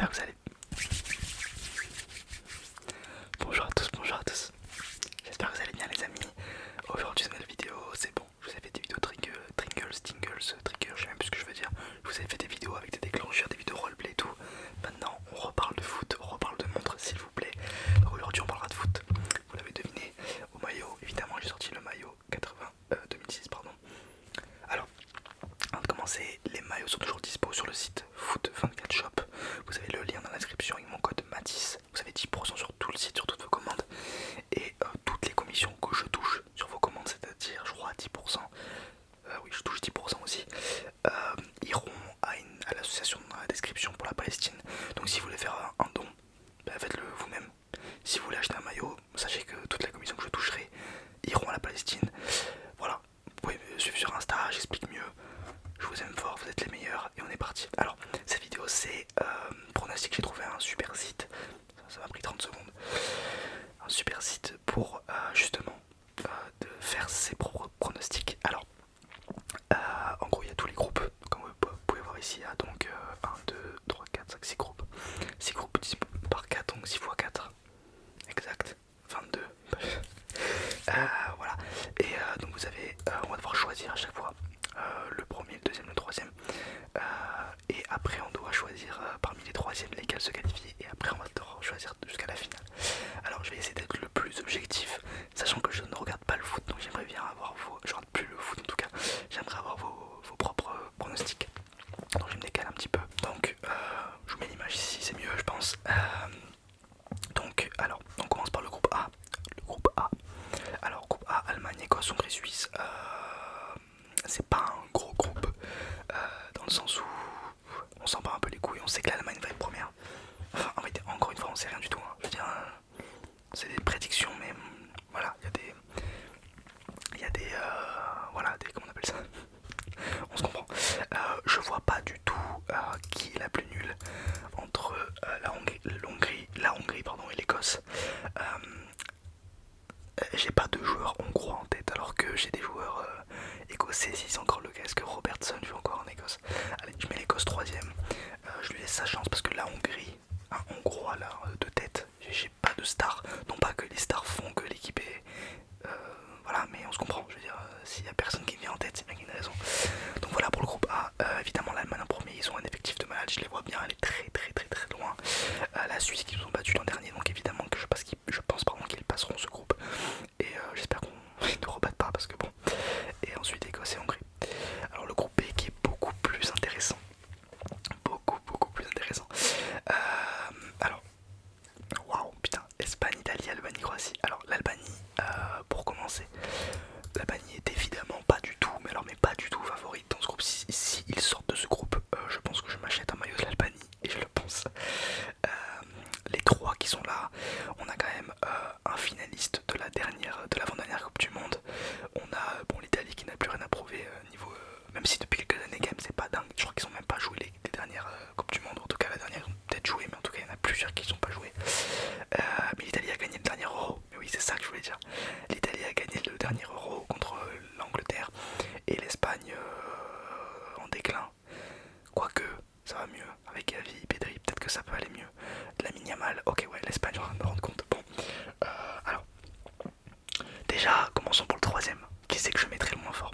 j'espère que vous allez. Bonjour à tous, j'espère que vous allez bien les amis. Aujourd'hui nouvelle vidéo, c'est bon, je vous ai fait des vidéos Tringles, Trigger, je sais même plus ce que je veux dire. Je vous ai fait des vidéos avec des déclencheurs, des vidéos roleplay et tout. Maintenant on reparle de foot, on reparle de montre s'il vous plaît. Donc aujourd'hui on parlera de foot, vous l'avez deviné, au maillot, évidemment j'ai sorti le maillot 2006 pardon. Alors, avant de commencer, les maillots sont toujours dispo sur le site Foot24 Shop. Vous avez le lien dans la description avec mon code Matisse. Vous avez 10% sur tout le site, sur toutes vos commandes. Et toutes les commissions que je touche sur vos commandes, c'est-à-dire je crois 10%, oui je touche 10% aussi, iront à l'association dans la description pour la Palestine. Donc si vous voulez faire un don, bah, faites-le vous-même. Si vous voulez acheter un maillot, sachez que toutes les commissions que je toucherai iront à la Palestine. Voilà, vous pouvez me suivre sur Insta, j'explique mieux. Je vous aime fort, vous êtes les meilleurs et on est parti. Alors, cette vidéo c'est pronostic, j'ai trouvé un super site, ça m'a pris 30 secondes. Un super site pour justement de faire ses propres pronostics. Alors, en gros il y a tous les groupes, comme vous pouvez voir ici, il y a donc 1, 2, 3, 4, 5, 6 groupes. 6 groupes 10 par 4, donc 6 x 4, exact, 22. Voilà, et donc vous avez, on va devoir choisir à chaque fois le premier, le deuxième, le troisième, et après on doit choisir parmi les troisièmes lesquels se qualifier, et après on va devoir choisir jusqu'à la finale. Alors je vais essayer d'être le plus objectif, sachant que je ne regarde pas le foot, donc j'aimerais bien avoir vos, je regarde plus le foot en tout cas, j'aimerais avoir vos propres pronostics. Donc je vais me décale un petit peu, donc je vous mets l'image ici, c'est mieux je pense. Donc alors on commence par le groupe A. Le groupe A. Alors groupe A, Allemagne, Écosse, Hongrie, Suisse. C'est pas un gros groupe dans le sens où on s'en bat un peu les couilles. On sait que l'Allemagne va être première. Enfin en fait, encore une fois on sait rien du tout. Je veux dire, c'est des prédictions, mais voilà, il y a des voilà, des, comment on appelle ça, on se comprend. Je vois pas du tout qui est la plus nulle entre la Hongrie pardon, et l'Écosse. J'ai pas de joueurs hongrois en tête alors que j'ai des joueurs écossais. Si c'est encore le cas, est-ce que Robertson joue encore en Écosse? Allez, je mets l'Écosse troisième, je lui laisse sa chance parce que la Hongrie, un hongrois là de tête, j'ai pas de star. Non pas que les stars font que l'équipe est voilà, mais on se comprend, je veux dire, s'il y a personne qui me vient en tête, c'est bien qu'il y a une raison. Donc voilà pour le groupe A. Évidemment l'Allemagne en premier, ils ont un effectif de malade, je les vois bien aller très loin. La Suisse qui nous ont battus l'an dernier, donc évidemment que je pense pardon qu'ils passeront ce groupe. Et j'espère qu'on ne rebatte pas parce que bon. Et ensuite Écosse et Hongrie. Alors le groupe B qui est beaucoup plus intéressant. Beaucoup plus intéressant. Alors, waouh, putain, Espagne, Italie, Albanie, Croatie. Alors l'Albanie, pour commencer, l'Albanie est évidemment pas du tout, mais pas du tout favorite dans ce groupe. Si ils sortent de ce groupe, je pense que je m'achète un maillot de l'Albanie et je le pense. Les trois qui sont là, on a quand même un finaliste de l'avant-dernière Coupe du Monde. On a bon l'Italie qui n'a plus rien à prouver niveau, même si depuis quelques années quand même c'est pas dingue. Je crois qu'ils ont même pas joué les dernières Coupes du Monde. En tout cas la dernière ils ont peut-être joué, mais en tout cas il y en a plusieurs qui ne sont pas joués. Mais l'Italie a gagné le dernier Euro. Mais oui c'est ça que je voulais dire. L'Italie a gagné le dernier Euro contre l'Angleterre et l'Espagne en déclin. Quoique ça va mieux avec Gavi, Pedri, peut-être que ça peut aller mieux. Lamine Yamal, ok ouais l'Espagne, je viens de me rendre compte. Bon, alors déjà commençons pour le troisième. Qui c'est que je mettrai le moins fort?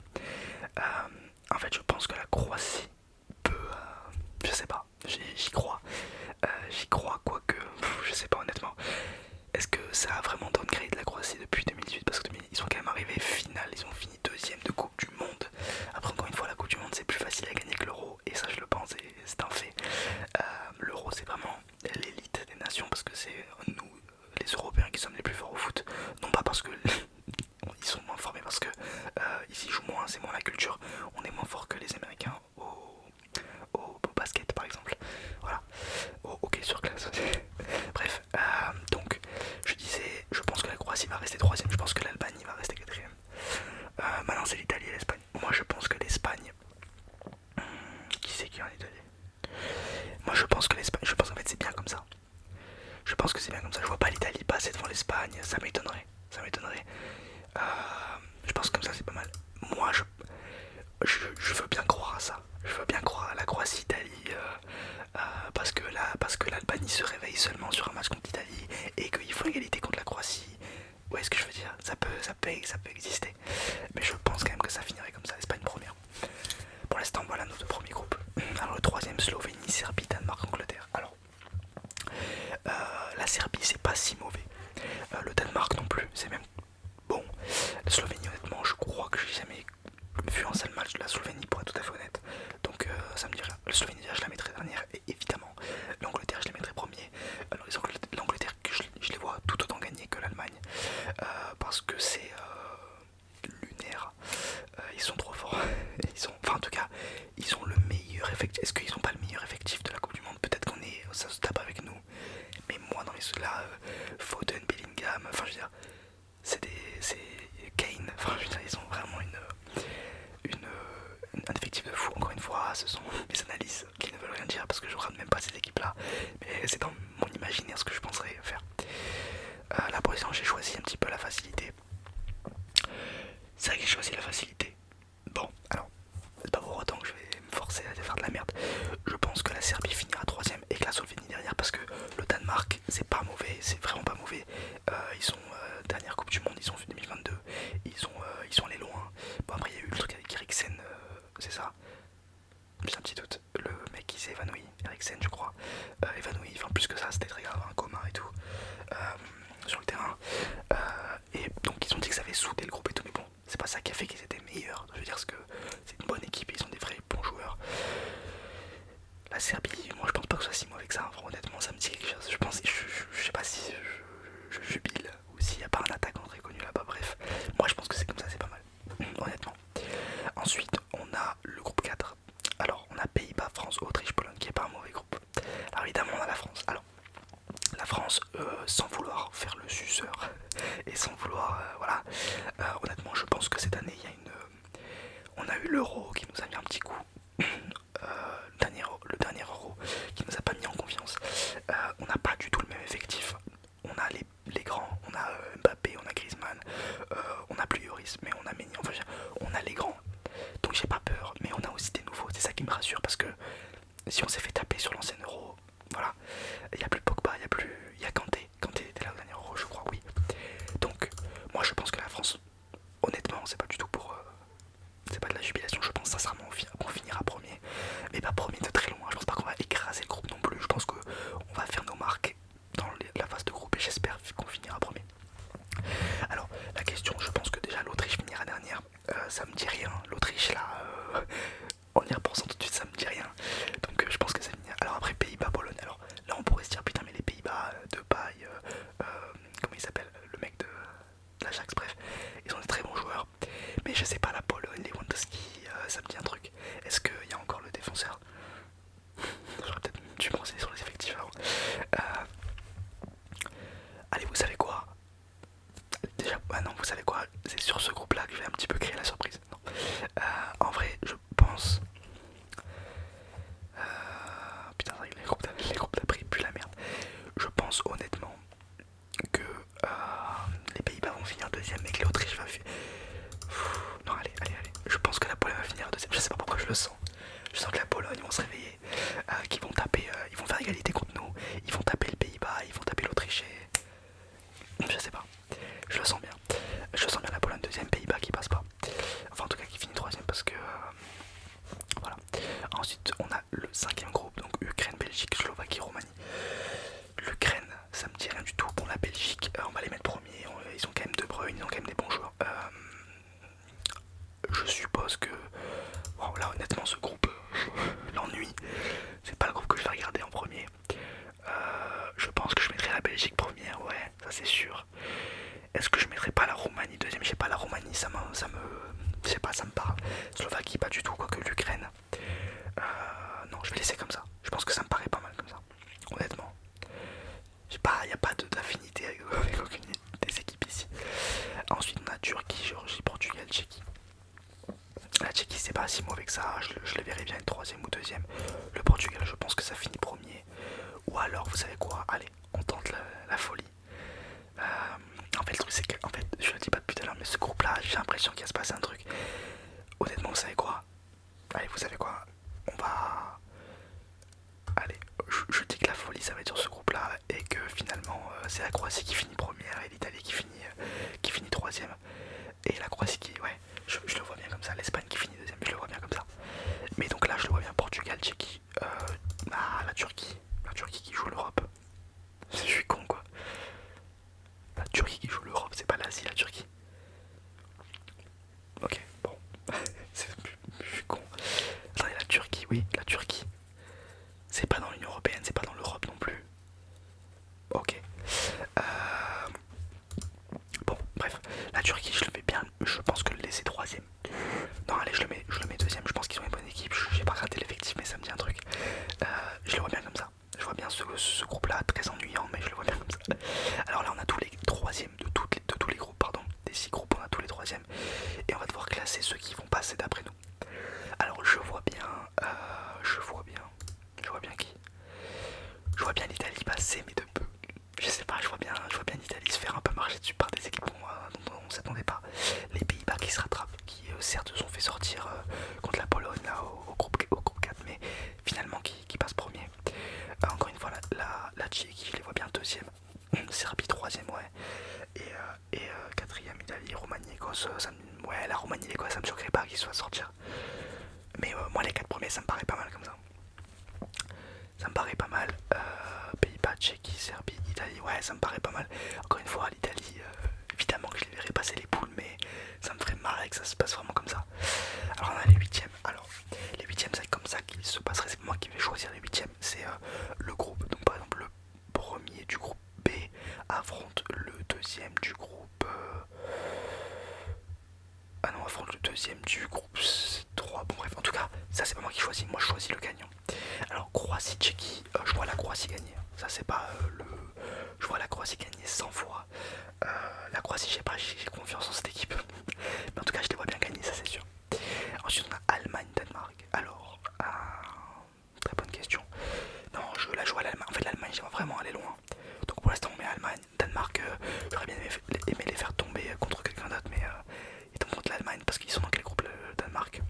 En fait je pense que la Croatie peut, je sais pas, j'y crois quoique, je sais pas honnêtement. Est-ce que ça a vraiment downgrade la Croatie depuis 2018? Parce que ils sont quand même arrivés finale, ils ont fini deuxième de Coupe du Monde. Après encore une fois la Coupe du Monde c'est plus facile à gagner que l'Euro, et ça je le pense et c'est un fait. L'Euro c'est vraiment l'élite des nations parce que c'est nous les Européens qui sommes les plus forts au foot. Non pas parce que ils sont moins forts mais parce que ils y jouent moins, c'est moins la culture. On est moins fort que les Américains au basket par exemple. Voilà, au hockey sur glace. Bref, donc je disais, je pense que la Croatie va rester troisième, je pense que l'Albanie va rester quatrième. Maintenant c'est l'Italie et l'Espagne. Moi je pense que l'Espagne, qui c'est qui est en Italie? Moi je pense que l'Espagne, je pense en fait c'est bien comme ça. Je pense que c'est bien comme ça, je vois pas l'Italie passer devant l'Espagne, ça m'étonnerait. Je pense que comme ça c'est pas mal. Moi je veux bien croire à ça. Je veux bien croire à la Croatie-Italie parce que parce que l'Albanie se réveille seulement sur un match contre l'Italie et qu'ils font égalité contre la Croatie. Vous voyez ce que je veux dire? Ça peut exister. Mais je pense quand même que ça finirait comme ça, Espagne première. Pour l'instant, voilà nos deux premiers groupes. Alors le troisième, Slovénie, Serbie, Danemark, Angleterre. Alors, la Serbie, c'est pas si mauvais. Le Danemark non plus, c'est même bon. La Slovénie, honnêtement, je crois que j'ai jamais vu un seul match de la Slovénie, pour être tout à fait honnête. Donc ça me dirait, la Slovénie déjà je la mettrai dernière, et évidemment l'Angleterre je les mettrai premier. Alors l'Angleterre, je les vois tout autant gagner que l'Allemagne, parce que c'est lunaire. Ils sont trop forts. Enfin en tout cas, ils ont le meilleur effectif. Est-ce qu'ils ont pas le meilleur effectif de la Coupe du Monde? Peut-être ça se tape avec nous. Mais moi dans les là, Foden, Bellingham, enfin je veux dire, c'est Kane. Enfin je veux dire, ils ont vraiment un effectif de fou. Encore une fois, ce sont mes analyses qui ne veulent rien dire parce que je ne regarde même pas ces équipes là, mais c'est dans mon imaginaire ce que je penserais faire. La position, j'ai choisi un petit peu la facilité. C'est vrai que j'ai choisi la facilité. Bon, alors, c'est pas pour autant que je vais me forcer à faire de la merde. Je pense que la Serbie finira troisième et que la Slovénie derrière, parce que le Danemark, c'est pas mauvais, c'est vraiment pas mauvais. Ils sont dernière Coupe du Monde, ils ont fait 2022, ils sont allés loin. Bon, après, il y a eu le truc avec Eriksen, c'est ça? J'ai un petit doute. Le mec qui s'est évanoui, Eriksen, je crois. Évanoui, enfin, plus que ça, c'était très grave, un coma et tout. Sur le terrain. Et donc, ils ont dit que ça avait soudé le groupe et tout, mais bon, c'est pas ça qui a fait qu'ils étaient meilleurs. Je veux dire que c'est une bonne équipe, ils sont des vrais bons joueurs. La Serbie, moi je pense pas que ce soit si mauvais que ça, enfin, honnêtement ça me dit quelque chose. Je sais pas si je jubile ou s'il n'y a pas un attaquant très connu là-bas, bref. Moi je pense que c'est comme ça, c'est pas mal, honnêtement. Ensuite on a le groupe 4. Alors on a Pays-Bas, France, Autriche, Pologne qui est pas un mauvais groupe. Alors évidemment on a la France. Alors la France, sans vouloir faire le suceur et sans vouloir, voilà, honnêtement je pense que cette année il y a on a eu l'Euro qui nous a mis un petit coup. Le dernier Euro qui nous a pas mis en confiance. On n'a pas du tout le même effectif. On a les grands, on a Mbappé, on a Griezmann, on a plus Lloris, mais on a Meignan, enfin on a les grands. Donc j'ai pas peur, mais on a aussi des nouveaux. C'est ça qui me rassure parce que si on s'est fait taper sur l'ancien Euro, voilà, il n'y a plus Pogba, il y a Kanté. Kanté était là au dernier Euro, je crois, oui. Donc moi je pense que la France, honnêtement, c'est pas du tout pour c'est pas de la jubilation, je pense sincèrement qu'on finira premier, mais pas premier de très loin. Je pense pas qu'on va écraser le groupe non plus. Je pense qu'on va faire nos marques dans la phase de groupe et j'espère qu'on finira premier. Alors la question, je pense que déjà l'Autriche finira dernière. Ça me dit rien, l'Autriche là, en y repensant tout de suite, ça me dit rien. Donc je pense que ça finira. Alors après Pays-Bas, Pologne. Alors là on pourrait se dire putain ça va être sur ce groupe là et que finalement c'est la Croatie qui finit première et l'Italie qui finit troisième. Et la Croatie qui, ouais, je le vois bien comme ça, l'Espagne qui finit deuxième, je le vois bien comme ça. Mais donc là je le vois bien Portugal, Tchéquie, la Turquie qui joue l'Europe. Je suis con quoi. La Turquie qui joue l'Europe, c'est pas l'Asie la Turquie. Ok, bon, je suis con. Attendez, la Turquie, oui, la Turquie. C'est pas dans l'Union Européenne, c'est pas dans l'Europe non plus. Ok. Euh, Bon, bref, la Turquie, je le mets bien. Je pense que le laisser troisième. Non, allez, je le mets deuxième. Je pense qu'ils ont une bonne équipe. J'ai pas raté l'effectif, mais ça me dit un truc. Je le vois bien comme ça. Je vois bien ce groupe-là, très ennuyant, mais je le vois bien comme ça. Alors là, on a tous les troisièmes de tous les groupes, pardon. Des 6 groupes, on a tous les troisièmes. Et on va devoir classer ceux qui vont passer d'après nous. Alors, je vois bien. Je vois bien qui. Je vois bien l'Italie passer, mais de peu. Je sais pas, je vois bien l'Italie se faire un peu marcher dessus par des équipes dont on s'attendait pas. Les Pays-Bas qui se rattrapent, qui certes se sont fait sortir contre la Pologne là, au groupe 4, mais finalement qui passe premier. Encore une fois, la Tchéquie, je les vois bien deuxième. Serbie troisième, ouais. Et quatrième, Italie, Roumanie, Écosse. Ouais, la Roumanie et l'Écosse, ça me choquerait pas qu'ils soient sortir. Mais moi, les 4 premiers, ça me paraît pas mal comme ça. Ça me paraît pas mal. Pays-Bas, Tchéquie, Serbie, Italie, ouais, ça me paraît pas mal. Encore une fois, l'Italie, évidemment que je les verrais passer les poules, mais ça me ferait marrer que ça se passe vraiment comme ça. Alors, on a les huitièmes. Alors, les huitièmes, c'est comme ça qu'il se passerait. C'est moi qui vais choisir les huitièmes. C'est le groupe. Donc, par exemple, le premier du groupe B affronte le deuxième du groupe. Ah non, affronte le deuxième du groupe 3. Bon, bref, en tout cas, ça, c'est pas moi qui choisis. Moi, je choisis le gagnant. Alors Croatie, Tchéquie, je vois la Croatie gagner. Ça c'est pas le... Je vois la Croatie gagner 100 fois. La Croatie, je sais pas, j'ai confiance en cette équipe. Mais en tout cas, je les vois bien gagner, ça c'est sûr. Ensuite, on a Allemagne, Danemark. Alors, très bonne question. Non, là je vois l'Allemagne. En fait, l'Allemagne, j'aimerais vraiment aller loin. Donc pour l'instant, on met Allemagne. Danemark, j'aurais bien aimé les faire tomber contre quelqu'un d'autre, mais ils tombent contre l'Allemagne parce qu'ils sont dans quel groupe le Danemark?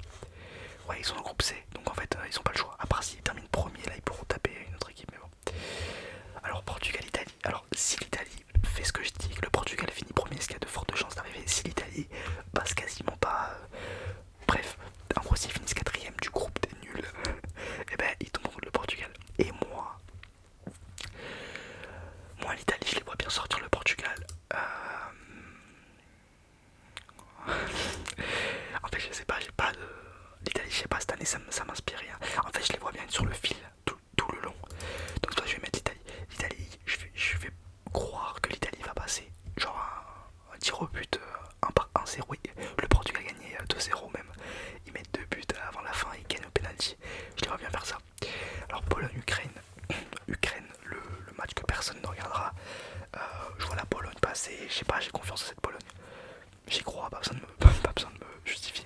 Ouais, ils sont dans le groupe C, donc en fait, ils ont pas le choix. À part s'ils terminent premier, là, ils pourront taper une autre équipe, mais bon. Alors, Portugal-Italie. Alors, si l'Italie fait ce que je dis, que le Portugal finit premier, ce qui a de fortes chances d'arriver. Si l'Italie passe quasiment pas. Bref, en gros, s'ils finissent quatrième du groupe des nuls, et ben, ils tombent contre le Portugal. Et moi, l'Italie, je les vois bien sortir le Portugal. En fait, je sais pas, j'ai pas de. L'Italie, je sais pas, cette année, ça m'inspire rien. En fait, je les vois bien être sur le fil tout le long. Donc, toi, je vais mettre l'Italie. L'Italie, je vais croire que l'Italie va passer. Genre un tir au but, 1-0. Le Portugal a gagné 2-0 même. Ils mettent 2 buts avant la fin, ils gagnent au penalty. Je les vois bien faire ça. Alors, Pologne-Ukraine. Ukraine, le match que personne ne regardera. Je vois la Pologne passer. Je sais pas, j'ai confiance en cette Pologne. J'y crois, pas besoin de me justifier.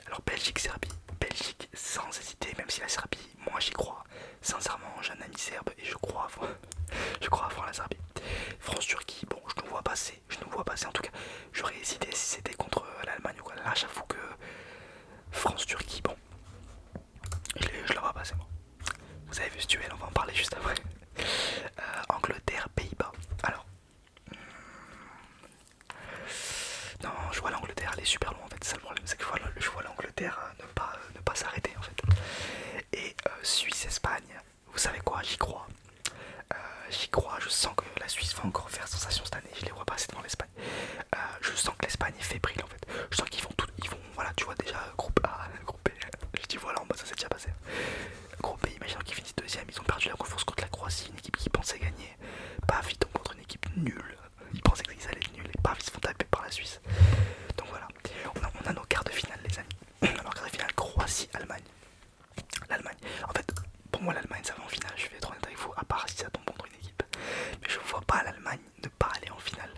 Alors Belgique-Serbie, Belgique sans hésiter, même si la Serbie, moi j'y crois. Sincèrement, j'ai un ami serbe et je crois avoir la Serbie. France-Turquie, bon, je nous vois passer en tout cas. J'aurais hésité si c'était contre l'Allemagne ou quoi. Là, j'avoue que France-Turquie, bon, je la vois passer moi. Vous avez vu ce duel, on va en parler juste après. Angleterre, Pays-Bas. Alors, non, je vois l'Angleterre aller super loin en fait. C'est ça le problème, c'est que je vois l'Angleterre ne pas s'arrêter en fait. Et Suisse-Espagne, vous savez quoi, j'y crois. J'y crois, je sens que la Suisse va encore faire sensation cette année. Je les vois passer devant l'Espagne. Je sens que l'Espagne est fébrile en fait. Je sens qu'ils vont voilà, tu vois déjà groupe A, groupe B. Je dis voilà, en bas ça s'est déjà passé. Groupe B, imaginons qu'ils finissent deuxième, ils ont perdu la confiance contre la Croatie, une équipe qui pensait gagner. Paf, ils tombent contre une équipe nulle. Ils pensaient qu'ils allaient être nuls et paf, ils se font taper par la Suisse. Donc voilà, on a nos quarts de finale les amis. Alors quart de finale, Croatie-Allemagne. L'Allemagne, en fait, pour moi l'Allemagne ça va en finale, je vais être honnête avec vous, à part si ça tombe contre une équipe. Mais je vois pas l'Allemagne ne pas aller en finale.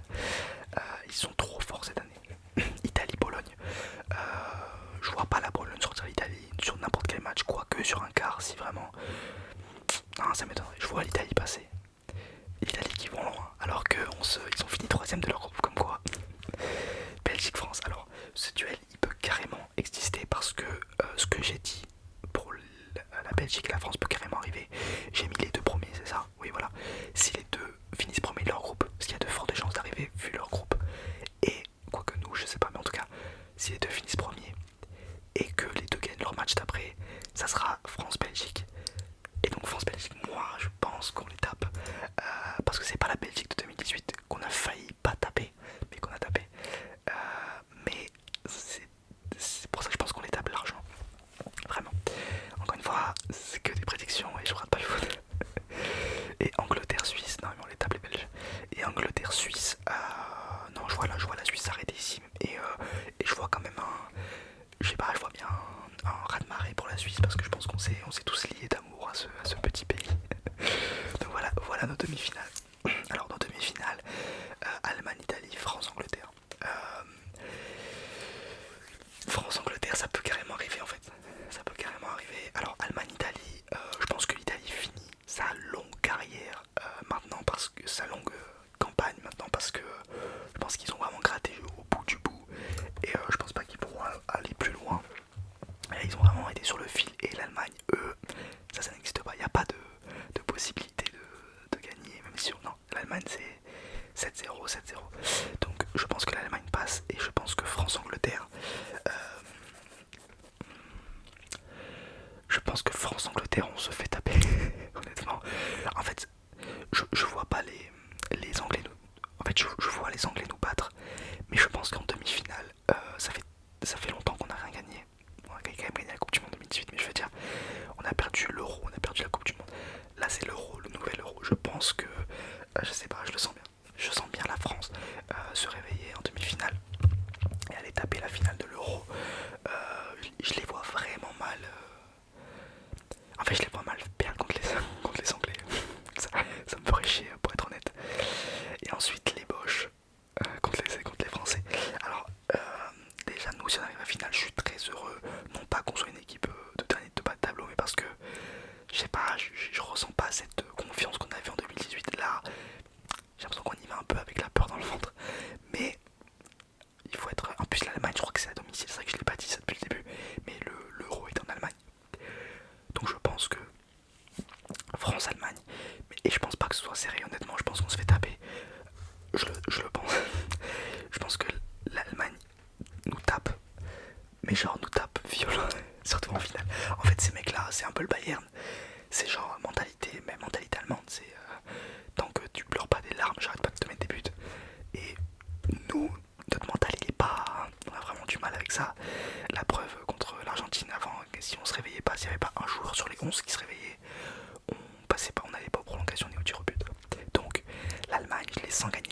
Ils sont trop forts cette année. Italie-Pologne. Je vois pas la Pologne sortir l'Italie sur n'importe quel match, quoique sur un quart si vraiment. Non, ça m'étonnerait. Je vois l'Italie passer. L'Italie qui vont loin, alors qu'ils ont fini troisième de leur groupe, comme quoi. Belgique-France. Alors, ce duel, il peut carrément exister parce que ce que j'ai dit pour la Belgique et la France peut carrément arriver. J'ai mis les deux premiers, c'est ça? Oui, voilà. pense qu'on les tape. Parce que c'est pas la Belgique de 2018 qu'on a failli pas taper, mais qu'on a tapé. Mais c'est pour ça que je pense qu'on les tape largement. Vraiment. Encore une fois, c'est que des prédictions et je rate pas le foot. Et Angleterre-Suisse, non mais on les tape les Belges. Et Angleterre-Suisse, non je vois la Suisse s'arrêter ici. Et je vois quand même je sais pas, je vois bien un raz-de-marée pour la Suisse parce que je pense qu'on s'est tous liés d'amour à ce petit pays. Donc voilà nos demi-finales. Alors nos demi-finales, Allemagne-Italie, France-Angleterre. France-Angleterre, ça peut carrément arriver en fait. Ça peut carrément arriver. Alors Allemagne-Italie, je pense que l'Italie finit sa longue carrière maintenant parce que sa longue campagne maintenant parce que je pense qu'ils ont vraiment gratté au bout du bout et je pense pas qu'ils pourront aller plus loin. Et ils ont vraiment été sur le fil et l'Allemagne, eux, ça n'existe pas. Il n'y a pas de possibilité de gagner, même si non, l'Allemagne c'est 7-0, 7-0. Donc je pense que l'Allemagne passe et je pense que France-Angleterre. Je pense que France-Angleterre on se fait taper, honnêtement. En fait, je vois pas les Anglais nous. En fait, je vois les Anglais nous battre, mais je pense qu'en demi-finale, ça fait longtemps qu'on n'a rien gagné. On a quand même gagné la Coupe du Monde 2018, mais je veux dire, on a perdu l'Euro, on a perdu la Coupe du Monde. Là, c'est l'Euro, le nouvel Euro. Je pense que, je sais pas, je le sens bien. Je sens bien la France se réveiller en demi-finale et aller taper la finale de l'Euro. Je les vois vraiment mal. En fait, je les vois mal perdre contre les Anglais. Ça me ferait chier, pour être honnête. Et ensuite, les Boches contre les Français. Alors, déjà, nous, si on arrive à la finale, je suis très heureux. Non pas qu'on soit une équipe de dernier de bas de tableau, mais parce que, je sais pas, je ressens pas cette confiance qu'on avait en 2018. Là, j'ai l'impression qu'on y va un peu avec la peur dans le ventre. Mais il faut être. En plus, l'Allemagne, je crois que c'est à domicile. C'est vrai que je l'ai pas dit ça depuis le début. Mais l'Euro est en Allemagne. Donc je pense que France-Allemagne. Et je pense pas que ce soit serré, honnêtement. Je pense qu'on se fait taper. Je le pense. Je pense que l'Allemagne nous tape. Mais genre nous tape violent. Surtout en finale. En fait, ces mecs-là, c'est un peu le Bayern. C'est genre mentalité, mais mentalité allemande. C'est tant que tu pleures pas des larmes, j'arrête pas de te mettre des buts. Et nous, notre mental il est pas. On a vraiment du mal avec ça. La preuve contre l'Argentine avant, si on se réveillait pas, s'il n'y avait pas un joueur sur les 11 qui se réveillait, on passait pas, on n'allait pas aux prolongations ni au tir au but. Donc l'Allemagne, je les sens gagner